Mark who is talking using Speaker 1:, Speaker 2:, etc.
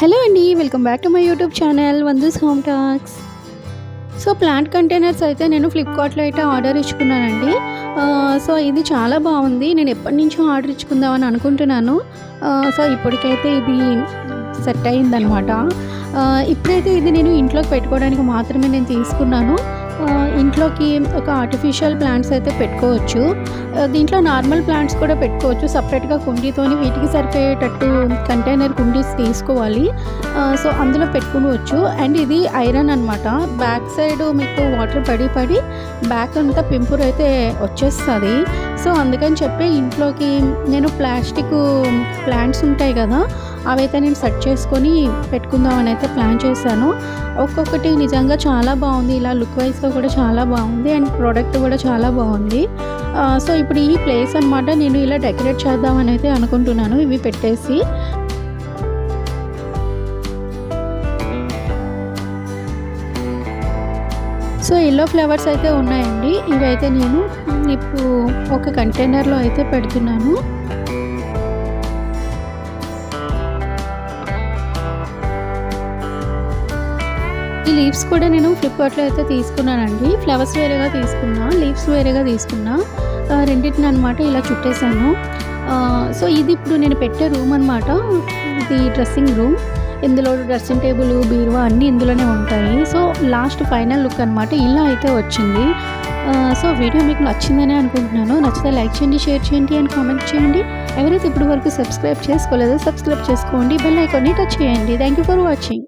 Speaker 1: Hello అండి, welcome back to my YouTube channel Vandu's home talks. So plant containers అయితే నేను ఫ్లిప్కార్ట్లో అయితే ఆర్డర్ ఇచ్చుకున్నానండి. సో ఇది చాలా బాగుంది. నేను ఎప్పటి నుంచో ఆర్డర్ ఇచ్చుకుందామని అనుకుంటున్నాను. సో ఇప్పటికైతే ఇది సెట్ అయిందనమాట. ఇప్పుడైతే ఇది నేను ఇంట్లోకి పెట్టుకోవడానికి మాత్రమే నేను తీసుకున్నాను. ఇంట్లోకి ఒక ఆర్టిఫిషియల్ ప్లాంట్స్ అయితే పెట్టుకోవచ్చు. దీంట్లో నార్మల్ ప్లాంట్స్ కూడా పెట్టుకోవచ్చు. సపరేట్గా కుండీతోని వీటికి సరిపోయేటట్టు కంటైనర్ కుండీస్ తీసుకోవాలి. సో అందులో పెట్టుకోవచ్చు. అండ్ ఇది ఐరన్ అనమాట. బ్యాక్ సైడ్ మీకు వాటర్ పడి పడి బ్యాక్ అంతా పింపుర్ అయితే వచ్చేస్తుంది. సో అందుకని చెప్పి ఇంట్లోకి నేను ప్లాస్టిక్ ప్లాంట్స్ ఉంటాయి కదా, అవైతే నేను సెట్ చేసుకొని పెట్టుకుందామని అయితే ప్లాన్ చేశాను. ఒక్కొక్కటి నిజంగా చాలా బాగుంది. ఇలా లుక్ వైజ్గా కూడా చాలా బాగుంది అండ్ ప్రోడక్ట్ కూడా చాలా బాగుంది. సో ఇప్పుడు ఈ ప్లేస్ అనమాట నేను ఇలా డెకరేట్ చేద్దామని అయితే అనుకుంటున్నాను ఇవి పెట్టేసి. సో ఎల్లో ఫ్లవర్స్ అయితే ఉన్నాయండి. ఇవైతే నేను ఇప్పుడు ఒక కంటైనర్లో అయితే పెడుతున్నాను. ఈ లీవ్స్ కూడా నేను ఫ్లిప్కార్ట్లో అయితే తీసుకున్నానండి. ఫ్లవర్స్ వేరేగా తీసుకున్నా, లీవ్స్ వేరేగా తీసుకున్నా. రెండింటిని అనమాట ఇలా చుట్టేసాను. సో ఇది ఇప్పుడు నేను పెట్టే రూమ్ అనమాట. ఇది డ్రెస్సింగ్ రూమ్. ఇందులో డ్రెస్సింగ్ టేబుల్, బీరువా అన్నీ ఇందులోనే ఉంటాయి. సో లాస్ట్ ఫైనల్ లుక్ అనమాట ఇలా అయితే వచ్చింది. సో వీడియో మీకు నచ్చిందని అనుకుంటున్నాను. నచ్చితే లైక్ చేయండి, షేర్ చేయండి అండ్ కామెంట్ చేయండి. ఎవరైతే ఇప్పటి వరకు సబ్స్క్రైబ్ చేసుకోలేదో సబ్స్క్రైబ్ చేసుకోండి. బెల్ ఐకాన్ని టచ్ చేయండి. Thank you for watching.